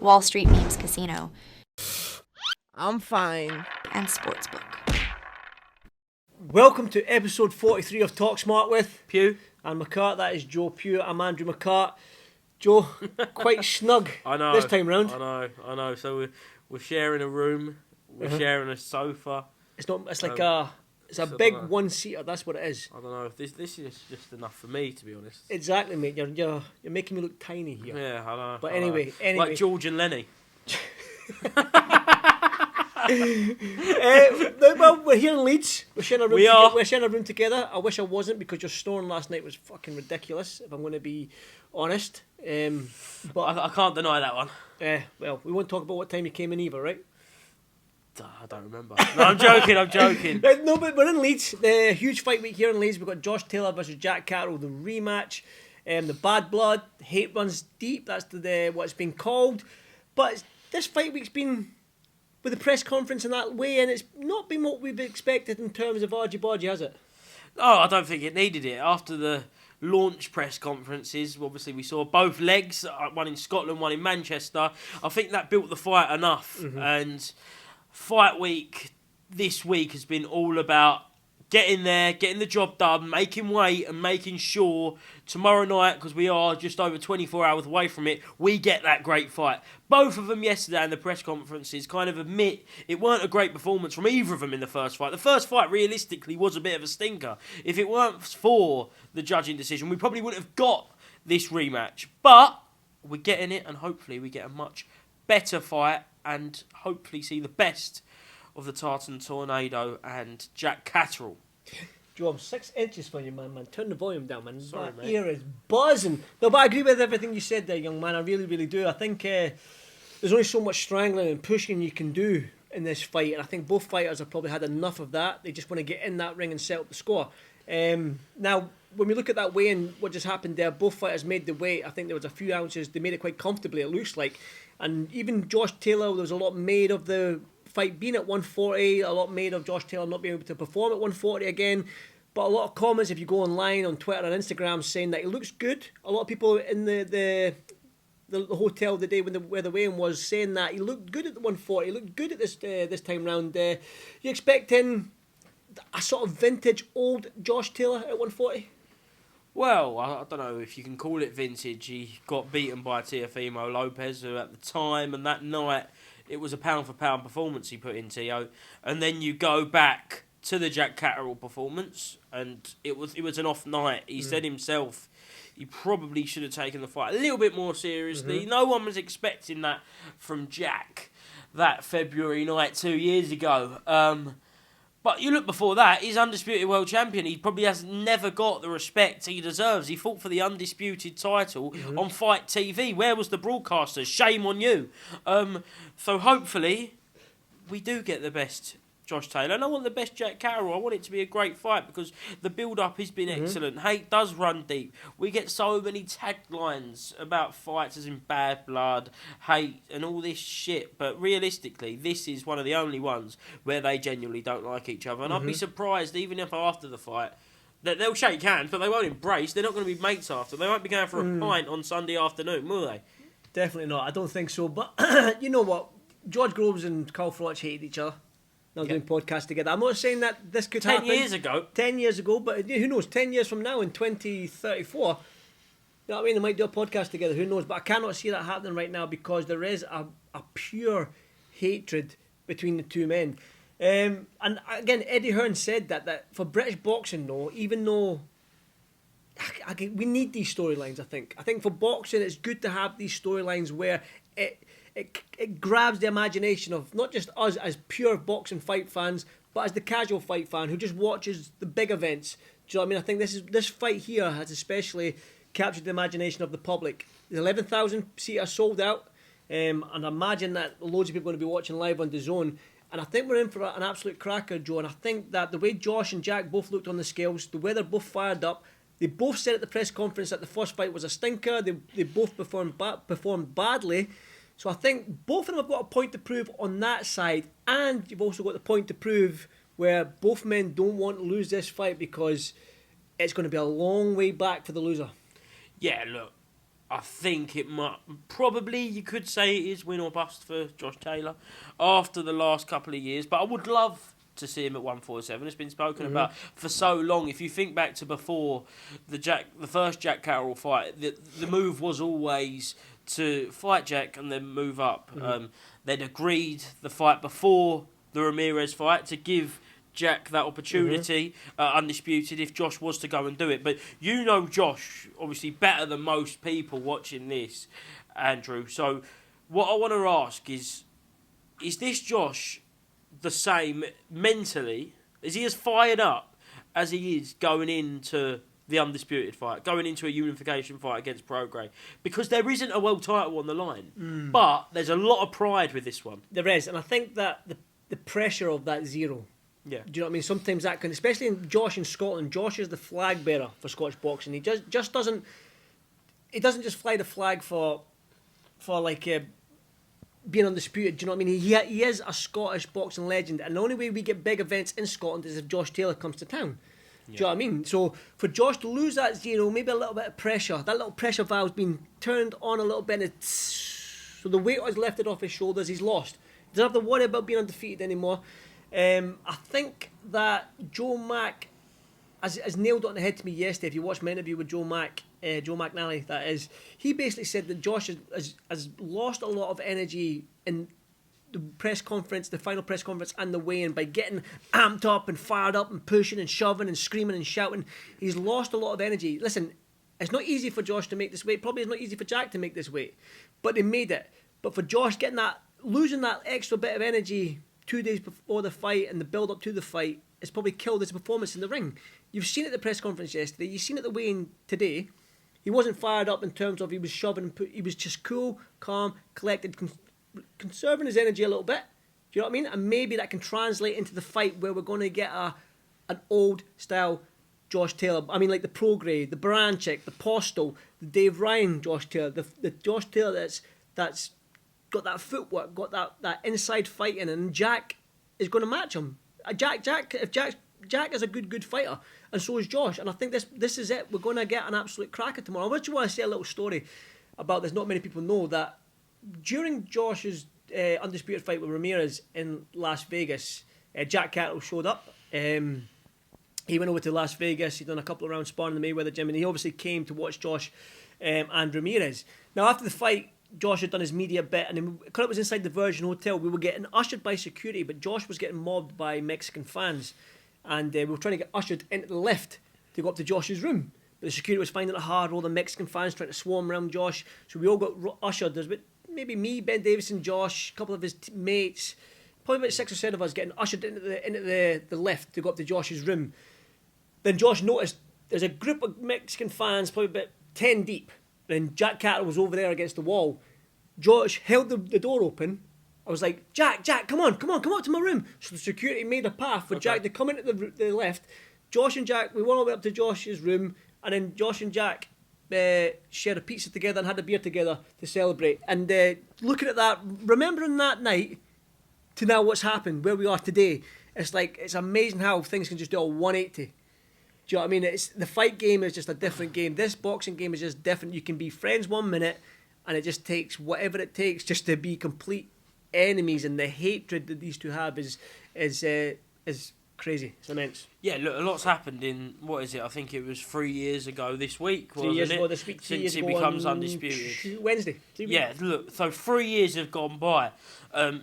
Wall Street Memes Casino, I'm fine. and Sportsbook. Welcome to episode 43 of Talk Smart with Pugh. and McCart. That is Joe Pugh. I'm Andrew McCart. Joe, quite snug I know. this time round. I know. So we're sharing a room. We're sharing a sofa. It's not. It's like It's a I big don't know. one-seater. That's what it is. I don't know if this is just enough for me, to be honest. Exactly, mate. You're making me look tiny here. Yeah, I know. But I know. anyway, Like George and Lenny. Well, we're here in Leeds. We're sharing a room. We are. We're sharing a room together. I wish I wasn't, because your snoring last night was fucking ridiculous, if I'm going to be honest. But I can't deny that one. Well, we won't talk about what time you came in either, right? I don't remember. No, I'm joking. I'm joking. No, but we're in Leeds. The huge fight week here in Leeds. We've got Josh Taylor versus Jack Catterall, the rematch. The bad blood, hate runs deep. That's what's been called. But this fight week's been, with the press conference in that way, and it's not been what we've expected in terms of argy-bargy, has it? Oh, I don't think it needed it. After the launch press conferences, obviously we saw both legs, one in Scotland, one in Manchester. I think that built the fight enough. Mm-hmm. And fight week this week has been all about getting there, getting the job done, making weight and making sure tomorrow night, because we are just over 24 hours away from it, we get that great fight. Both of them yesterday in the press conferences kind of admit it weren't a great performance from either of them in the first fight. The first fight realistically was a bit of a stinker. If it weren't for the judging decision, we probably wouldn't have got this rematch. But we're getting it, and hopefully we get a much better fight and hopefully see the best of the Tartan Tornado and Jack Catterall. Joe, I'm 6 inches from you, man. Turn the volume down, man. Sorry, My mate. ear is buzzing. No, but I agree with everything you said there, young man. I really, really do. I think there's only so much strangling and pushing you can do in this fight, and I think both fighters have probably had enough of that. They just want to get in that ring and set up the score. Now, when we look at that weigh-in, what just happened there, both fighters made the weight. I think there was a few ounces. They made it quite comfortably, it looks like. And even Josh Taylor, there was a lot made of the fight being at 140, a lot made of Josh Taylor not being able to perform at 140 again. But a lot of comments, if you go online on Twitter and Instagram, saying that he looks good. A lot of people in the hotel the day where the weigh-in was saying that he looked good at the 140. He looked good at this time round. You expecting a sort of vintage old Josh Taylor at 140? Well, I don't know if you can call it vintage. He got beaten by Teofimo Lopez, who at the time and that night, it was a pound-for-pound performance he put in, Teo. And then you go back to the Jack Catterall performance, and it was an off night. He said himself he probably should have taken the fight a little bit more seriously. No one was expecting that from Jack that February night 2 years ago. But you look before that, he's undisputed world champion. He probably has never got the respect he deserves. He fought for the undisputed title on Fight TV. Where was the broadcasters? Shame on you. So hopefully we do get the best Josh Taylor. And I want the best Jack Catterall. I want it to be a great fight because the build-up has been excellent. Hate does run deep. We get so many taglines about fights as in bad blood, hate, and all this shit. But realistically, this is one of the only ones where they genuinely don't like each other. And I'd be surprised, even if after the fight, that they'll shake hands, but they won't embrace. They're not going to be mates after. They won't be going for a pint on Sunday afternoon, will they? Definitely not. I don't think so. But you know what? George Groves and Carl Froch hated each other. Now doing podcasts together. I'm not saying that this could happen. 10 years ago. 10 years ago, but who knows? 10 years from now in 2034, you know what I mean? They might do a podcast together. Who knows? But I cannot see that happening right now because there is a pure hatred between the two men. And again, Eddie Hearn said that for British boxing, though, even though we need these storylines, I think for boxing, it's good to have these storylines where it grabs the imagination of not just us as pure boxing fight fans, but as the casual fight fan who just watches the big events. Do you know what I mean? I think this fight here has especially captured the imagination of the public. The 11,000 seater sold out, and I imagine that loads of people are going to be watching live on DAZN. And I think we're in for an absolute cracker, Joe. And I think that the way Josh and Jack both looked on the scales, the way they're both fired up, they both said at the press conference that the first fight was a stinker. They both performed badly. So I think both of them have got a point to prove on that side, and you've also got the point to prove where both men don't want to lose this fight because it's going to be a long way back for the loser. Yeah, look, I think it might probably you could say it is win or bust for Josh Taylor after the last couple of years. But I would love to see him at 147. It's been spoken about for so long. If you think back to before the first Jack Catterall fight, the move was always to fight Jack and then move up. They'd agreed the fight before the Ramirez fight to give Jack that opportunity, undisputed, if Josh was to go and do it. But you know Josh, obviously, better than most people watching this, Andrew. So what I want to ask is this Josh the same mentally? Is he as fired up as he is going into the undisputed fight, going into a unification fight against Prograis? Because there isn't a world title on the line, but there's a lot of pride with this one. There is, and I think that the pressure of that zero. Yeah. Do you know what I mean? Sometimes that can, especially in Josh in Scotland. Josh is the flag bearer for Scottish boxing. He just doesn't. He doesn't just fly the flag for like being undisputed. Do you know what I mean? He is a Scottish boxing legend, and the only way we get big events in Scotland is if Josh Taylor comes to town. Do you know what I mean? So for Josh to lose that zero, maybe a little bit of pressure. That little pressure valve's been turned on a little bit. So the weight was lifted off his shoulders. He's lost. He doesn't have to worry about being undefeated anymore. I think that Joe Mack has nailed it on the head to me yesterday. If you watched my interview with Joe McNally, that is, he basically said that Josh has lost a lot of energy in the press conference, the final press conference and the weigh-in by getting amped up and fired up and pushing and shoving and screaming and shouting. He's lost a lot of energy. Listen, it's not easy for Josh to make this weight. Probably it's not easy for Jack to make this weight. But they made it. But for Josh, losing that extra bit of energy 2 days before the fight and the build-up to the fight, it's probably killed his performance in the ring. You've seen it at the press conference yesterday. You've seen it at the weigh-in today. He wasn't fired up in terms of he was shoving. He was just cool, calm, collected, conserving his energy a little bit. Do you know what I mean? And maybe that can translate into the fight where we're going to get an old-style Josh Taylor. I mean, like the Prograis, the Baranchik, the Postal, the Dave Ryan Josh Taylor, the Josh Taylor that's got that footwork, got that inside fighting, and Jack is going to match him. Jack is a good fighter, and so is Josh. And I think this is it. We're going to get an absolute cracker tomorrow. I just want to say a little story about this. Not many people know that during Josh's undisputed fight with Ramirez in Las Vegas, Jack Catterall showed up. He went over to Las Vegas. He'd done a couple of rounds sparring in the Mayweather gym, and he obviously came to watch Josh and Ramirez. Now, after the fight, Josh had done his media bit, and because it was inside the Virgin Hotel, we were getting ushered by security, but Josh was getting mobbed by Mexican fans, and we were trying to get ushered into the lift to go up to Josh's room. But the security was finding it hard, all the Mexican fans trying to swarm around Josh, so we all got ushered. There's maybe me, Ben Davison, Josh, a couple of his mates, probably about 6 or 7 of us getting ushered into the lift to go up to Josh's room. Then Josh noticed there's a group of Mexican fans, probably about 10 deep. Then Jack Catterall was over there against the wall. Josh held the door open. I was like, Jack, come on up to my room. So the security made a path for Jack to come into the lift. Josh and Jack, we went all the way up to Josh's room, and then Josh and Jack shared a pizza together and had a beer together to celebrate. And looking at that, remembering that night to now what's happened, where we are today, it's amazing how things can just do a 180. Do you know what I mean? The fight game is just a different game. This boxing game is just different. You can be friends 1 minute, and it just takes whatever it takes just to be complete enemies. And the hatred that these two have is crazy. It's immense. Yeah, look, a lot's happened in, what is it? I think it was 3 years ago this week, wasn't 3 years it? ago this week. Since he becomes undisputed. Wednesday. Yeah, look, so 3 years have gone by.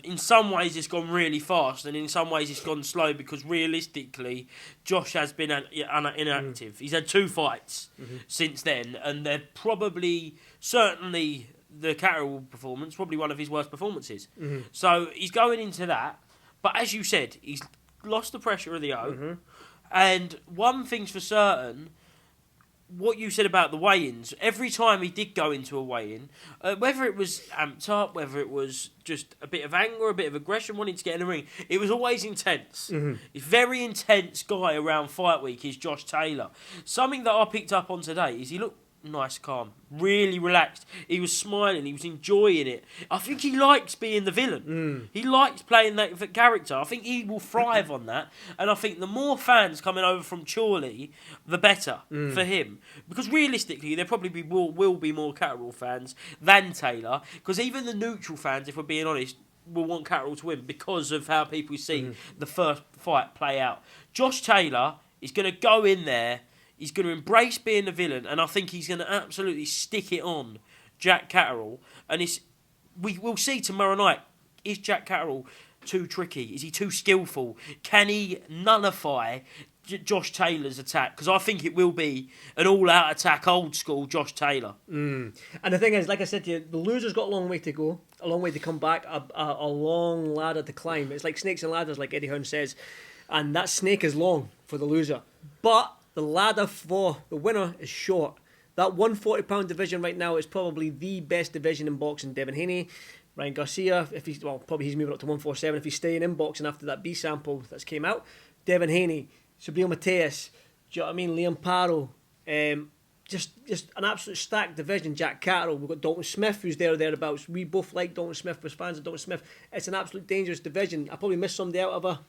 In some ways it's gone really fast, and in some ways it's gone slow, because realistically Josh has been inactive. He's had 2 fights since then, and they're certainly the Catterall performance, probably one of his worst performances. So he's going into that, but as you said, he's lost the pressure of the O. And one thing's for certain, what you said about the weigh-ins, every time he did go into a weigh-in, whether it was amped up, whether it was just a bit of anger, a bit of aggression, wanting to get in the ring, it was always intense. He's a very intense guy around fight week, is Josh Taylor. Something that I picked up on today is he looked nice, calm, really relaxed. He was smiling, he was enjoying it. I think he likes being the villain. He likes playing that character. I think he will thrive on that. And I think the more fans coming over from Chorley, the better for him. Because realistically, there probably will be more Catterall fans than Taylor. Because even the neutral fans, if we're being honest, will want Catterall to win because of how people see the first fight play out. Josh Taylor is going to go in there. He's going to embrace being the villain, and I think he's going to absolutely stick it on Jack Catterall. And we'll see tomorrow night, is Jack Catterall too tricky? Is he too skillful? Can he nullify Josh Taylor's attack? Because I think it will be an all-out attack, old school Josh Taylor. And the thing is, like I said to you, the loser's got a long way to go, a long way to come back, a long ladder to climb. It's like snakes and ladders, like Eddie Hearn says. And that snake is long for the loser. But the ladder for the winner is short. That 140-pound division right now is probably the best division in boxing. Devin Haney, Ryan Garcia, probably he's moving up to 147 if he's staying in boxing after that B sample that's came out. Devin Haney, Subriel Mateus, do you know what I mean? Liam Parrow, just an absolute stacked division. Jack Catterall, we've got Dalton Smith who's there or thereabouts. We both like Dalton Smith as fans of Dalton Smith. It's an absolute dangerous division. I probably missed somebody out of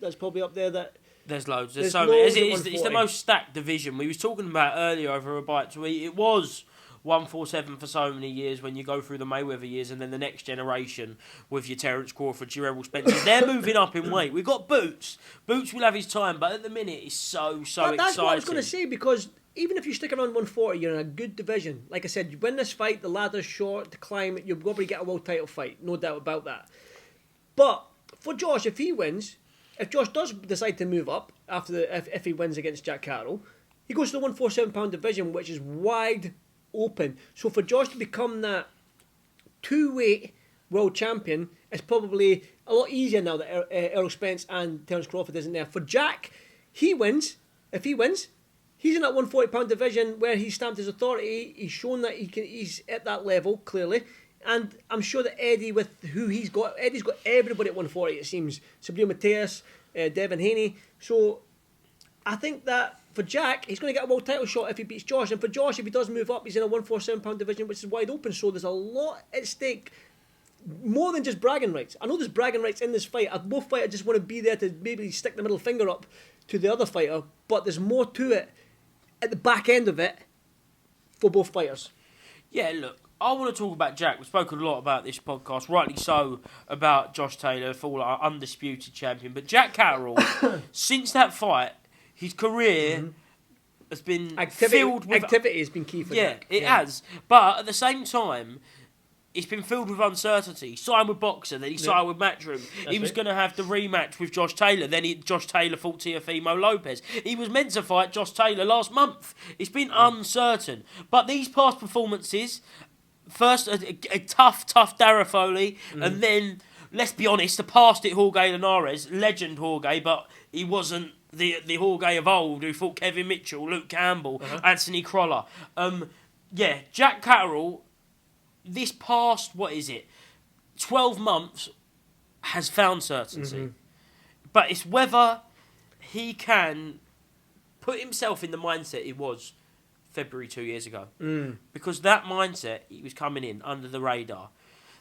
that's probably up there that. There's loads. There's so many. It's the most stacked division. We was talking about earlier over a bite to eat. It was 147 for so many years when you go through the Mayweather years, and then the next generation with your Terence Crawford, your Errol Spencer. They're moving up in weight. We've got Boots. Boots will have his time, but at the minute it's so exciting. That's what I was going to say, because even if you stick around 140, you're in a good division. Like I said, you win this fight, the ladder's short, to climb, you'll probably get a world title fight. No doubt about that. But for Josh, if Josh does decide to move up if he wins against Jack Catterall, he goes to the 147-pound division, which is wide open. So for Josh to become that two-weight world champion is probably a lot easier now that Errol Spence and Terence Crawford isn't there. For Jack, he wins. If he wins, he's in that 140-pound division where he's stamped his authority. He's shown that he's at that level, clearly. And I'm sure that Eddie, with who Eddie's got everybody at 140, it seems. Subriel Mateus, Devin Haney. So I think that for Jack, he's going to get a world title shot if he beats Josh. And for Josh, if he does move up, he's in a 147-pound division, which is wide open. So there's a lot at stake, more than just bragging rights. I know there's bragging rights in this fight. Both fighters just want to be there to maybe stick the middle finger up to the other fighter. But there's more to it at the back end of it for both fighters. Yeah, look. I want to talk about Jack. We've spoken a lot about this podcast, rightly so, about Josh Taylor, for our undisputed champion. But Jack Catterall, since that fight, his career has been filled with... Activity has been key for Jack. It has. But at the same time, it's been filled with uncertainty. He signed with Boxer, then he signed with Matchroom. He was going to have the rematch with Josh Taylor, then Josh Taylor fought Teofimo Lopez. He was meant to fight Josh Taylor last month. It's been uncertain. But these past performances... First, a tough Dara Foley, and then, let's be honest, the past it Jorge Linares, legend Jorge, but he wasn't the Jorge of old who fought Kevin Mitchell, Luke Campbell, Anthony Crolla. Jack Catterall, this past, 12 months, has found certainty. But it's whether he can put himself in the mindset he was February 2 years ago. Because that mindset, he was coming in under the radar.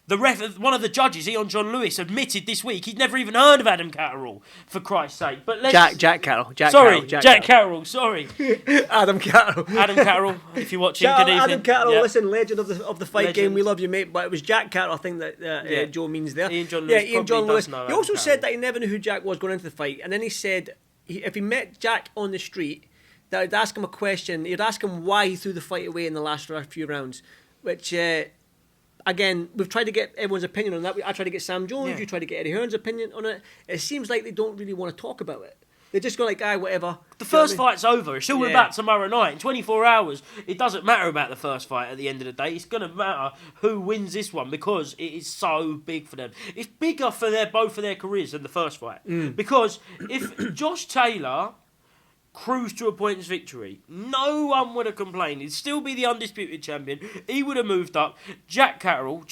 The one of the judges, John Lewis, admitted this week he'd never even heard of Adam Catterall, for Christ's sake. But Jack Catterall. Jack Catterall, sorry. Adam Catterall. Adam Catterall, if you're watching, good evening. Adam Catterall, listen, legend of the fight game. We love you, mate. But it was Jack Catterall, I think that Joe means there. John Lewis. Ian John Lewis. Know he also said that he never knew who Jack was going into the fight. And then he said if he met Jack on the street, that I'd ask him a question. He'd ask him why he threw the fight away in the last few rounds, which, again, we've tried to get everyone's opinion on that. I tried to get Sam Jones, you tried to get Eddie Hearn's opinion on it. It seems like they don't really want to talk about it. They just go like, whatever. The first fight's over. It's all about tomorrow night. In 24 hours, it doesn't matter about the first fight at the end of the day. It's going to matter who wins this one because it is so big for them. It's bigger for both of their careers than the first fight. Because if Josh Taylor cruise to a points victory. No one would have complained. He'd still be the undisputed champion. He would have moved up. Jack Catterall,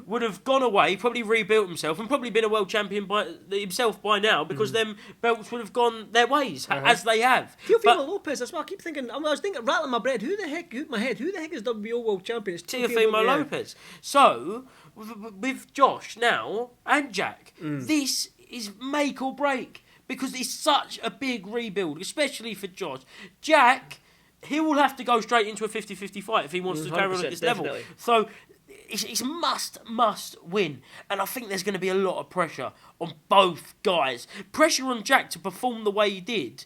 would have gone away, probably rebuilt himself, and probably been a world champion himself by now, because them belts would have gone their ways, as they have. Teofimo Lopez, that's what I keep thinking. I was thinking, rattling my bread, who the heck is WBO world champion? It's Teofimo Lopez. So, with Josh now, and Jack, this is make or break. Because it's such a big rebuild, especially for Josh. Jack, he will have to go straight into a 50-50 fight if he wants to carry on at this level. So it's must win. And I think there's going to be a lot of pressure on both guys. Pressure on Jack to perform the way he did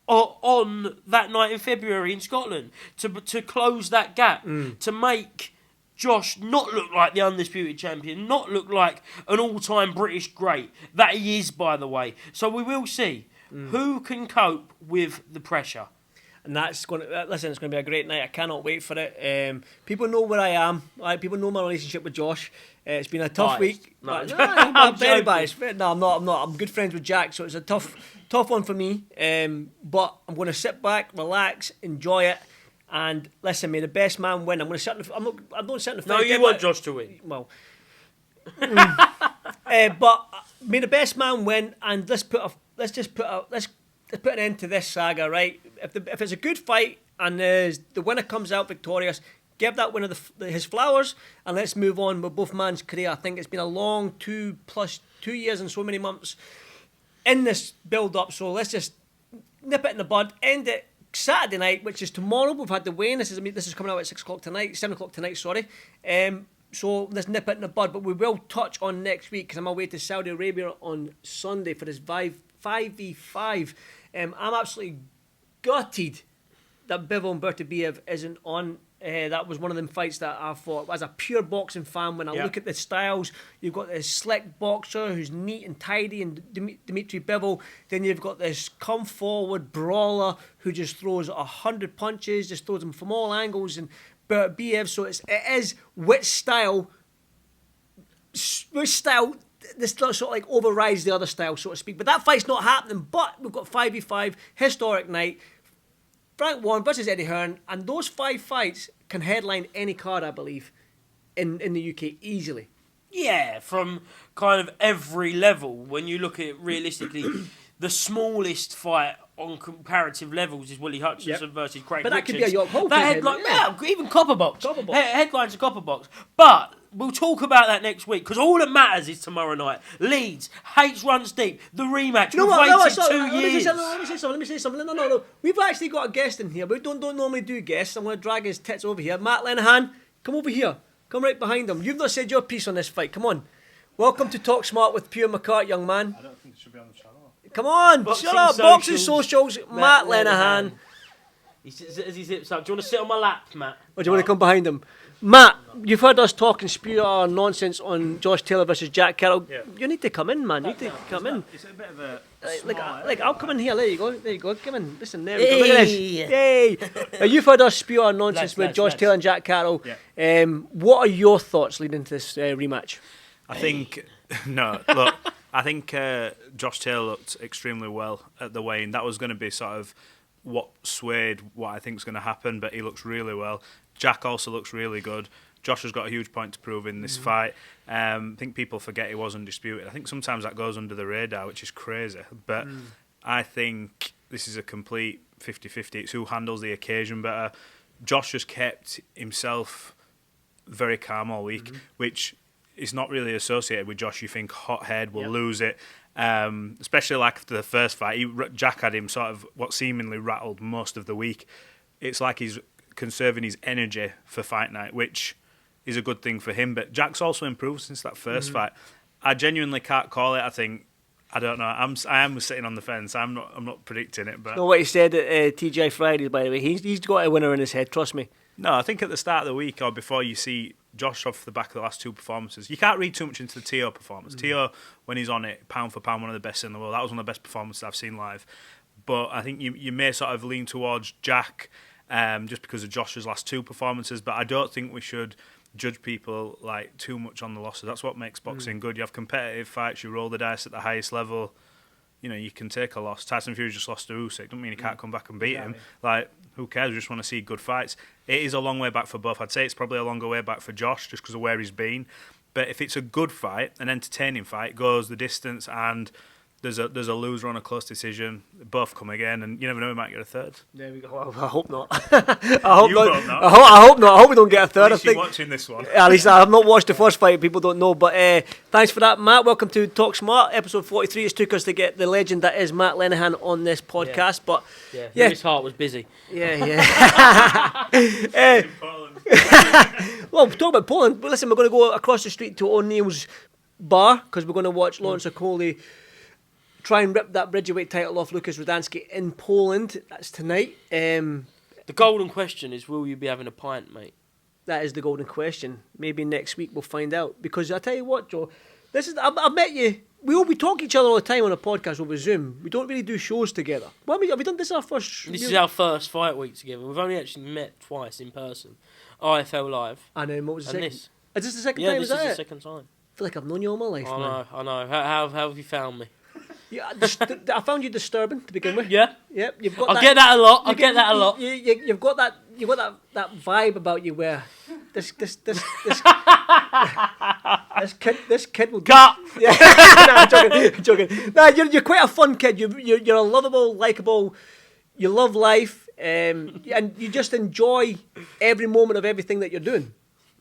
on that night in February in Scotland. To close that gap. To make Josh not look like the undisputed champion, not look like an all-time British great, that he is, by the way. So we will see who can cope with the pressure. And that's going to, listen, it's going to be a great night. I cannot wait for it. People know where I am. Right? People know my relationship with Josh. It's been a tough week. No. I'm very biased. No, I'm not. I'm good friends with Jack, so it's a tough one for me. But I'm going to sit back, relax, enjoy it. And listen, may the best man win. I'm going to sit. I don't sit in the. No, you want Josh to win. Well, but may the best man win. And let's put an end to this saga, right? If it's a good fight and the winner comes out victorious, give that winner his flowers, and let's move on with both man's career. I think it's been a long 2 years and so many months in this build up. So let's just nip it in the bud, end it Saturday night, which is tomorrow. We've had the weigh-in. This is coming out at 7 o'clock tonight. Sorry. So let's nip it in the bud. But we will touch on next week because I'm away to Saudi Arabia on Sunday for this 5v5. I'm absolutely gutted that Bivol and Bertobiev isn't on. That was one of them fights that I thought, as a pure boxing fan, when I look at the styles, you've got this slick boxer who's neat and tidy, and Dmitry Bivol. Then you've got this come forward brawler who just throws 100 punches, just throws them from all angles. And Bertobiev, so it is which style this sort of like overrides the other style, so to speak. But that fight's not happening. But we've got 5v5, historic night. Frank Warren versus Eddie Hearn, and those 5 fights can headline any card, I believe, in the UK easily. Yeah, from kind of every level. When you look at it realistically, the smallest fight on comparative levels is Willie Hutchinson versus Craig But that Richards. could be a York Hall. That even Copperbox. Headlines are Copperbox. But we'll talk about that next week, because all that matters is tomorrow night. Leeds, H runs deep, the rematch. We've waited 2 years. Let me say something. No. We've actually got a guest in here. We don't normally do guests. I'm going to drag his tits over here. Matt Lenahan, come over here. Come right behind him. You've not said your piece on this fight. Come on. Welcome to Talk Smart with Pugh and McCart, young man. I don't think it should be on the channel. Come on, shut up. Boxing Socials, Matt Lenahan. As he zips up, do you want to sit on my lap, Matt? Or do you want to come behind him? Matt, you've heard us talk and spew our nonsense on Josh Taylor versus Jack Catterall. Yeah. You need to come in, man. You need to come in. It's a bit of a I'll come in here. There you go. Come in. Listen, there we go. Look at this. Yay. Now, you've heard us spew our nonsense with Josh Taylor and Jack Catterall. Yeah. What are your thoughts leading into this rematch? I think look, I think Josh Taylor looked extremely well at the weigh-in. That was going to be sort of what swayed what I think is going to happen, but he looks really well. Jack also looks really good. Josh has got a huge point to prove in this fight. I think people forget he was undisputed. I think sometimes that goes under the radar, which is crazy. But I think this is a complete 50-50. It's who handles the occasion better. Josh has kept himself very calm all week, which is not really associated with Josh. You think hot head will lose it. Especially like after the first fight, Jack had him sort of what seemingly rattled most of the week. It's like he's conserving his energy for fight night, which is a good thing for him. But Jack's also improved since that first fight. I genuinely can't call it. I don't know. I am sitting on the fence. I'm not predicting it. But You know what he said at TGI Fridays, by the way. He's got a winner in his head. Trust me. No, I think at the start of the week or before you see Josh off the back of the last 2 performances, you can't read too much into the T.O. performance. T.O., when he's on it, pound for pound, one of the best in the world. That was one of the best performances I've seen live. But I think you may sort of lean towards Jack just because of Josh's last 2 performances. But I don't think we should judge people like too much on the losses. That's what makes boxing good. You have competitive fights, you roll the dice at the highest level. you know, you can take a loss. Tyson Fury just lost to Usyk. Don't mean he can't come back and beat him. Like, who cares? We just want to see good fights. It is a long way back for both. I'd say it's probably a longer way back for Josh just because of where he's been. But if it's a good fight, an entertaining fight, goes the distance, and there's a loser on a close decision, both come again, and you never know, we might get a third. There we go. I hope not. I hope You not. hope not. I hope not. I hope we don't get a third. At least you're watching this one. At least I have not watched the first fight. People don't know. But thanks for that, Matt. Welcome to Talk Smart, episode 43. It took us to get the legend that is Matt Lenihan on this podcast. But his heart was busy. yeah. Well, talk about Poland. But listen, we're going to go across the street to O'Neill's bar because we're going to watch Lawrence Okoli try and rip that Bridgerweight title off Lucas Rudansky in Poland. That's tonight. The golden question is, will you be having a pint, mate? That is the golden question. Maybe next week we'll find out. Because I tell you what, Joe, I've met you. We talk to each other all the time on a podcast over Zoom. We don't really do shows together. Well, have we done this our first? This is our first fight week together. We've only actually met twice in person. IFL Live. And then what was the second? This. Is this the second Yeah, time? this Is is that the it? second time. I feel like I've known you all my life, man. I know. How have you found me? Yeah, I found you disturbing to begin with. Yeah? Yep. You've got. I get that a lot. You've got that. You've got that vibe about you where this kid will. Gut! Yeah. No, I'm joking. No, you're quite a fun kid. You're a lovable, likable. You love life, and you just enjoy every moment of everything that you're doing.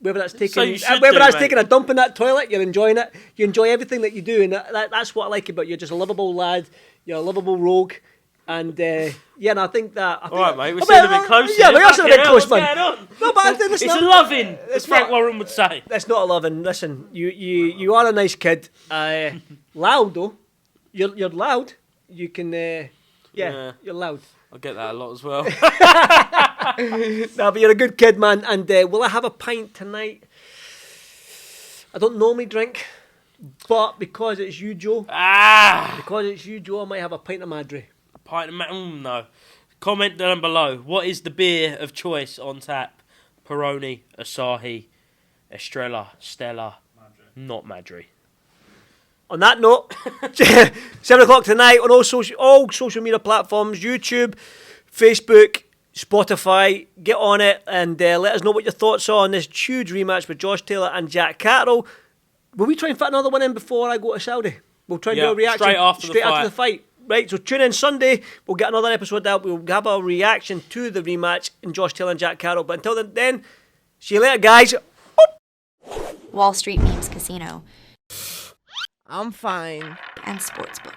Whether that's taking taking a dump in that toilet, you're enjoying it. You enjoy everything that you do, and that's what I like about you. You're just a lovable lad. You're a lovable rogue, and and I think that. All right, mate. We're sitting a bit close. Yeah, we're sitting a bit close, What's man. going on? No, but it's It's a loving, as Frank Warren would say. That's not a loving. Listen, you are a nice kid. Loud though. You're loud. You can. You're loud. I get that a lot as well. No, but you're a good kid, man. And will I have a pint tonight? I don't normally drink, but because it's you, Joe. I might have a pint of Madry. A pint of no. Comment down below. What is the beer of choice on tap? Peroni, Asahi, Estrella, Stella, not Madry. On that note, 7 o'clock tonight on all social media platforms, YouTube, Facebook, Spotify. Get on it and let us know what your thoughts are on this huge rematch with Josh Taylor and Jack Catterall. Will we try and fit another one in before I go to Saudi? We'll try and do a reaction straight after the fight. Right, so tune in Sunday. We'll get another episode out. We'll have a reaction to the rematch in Josh Taylor and Jack Catterall. But until then, see you later, guys. Wall Street Memes Casino I'm fine. and Sportsbook.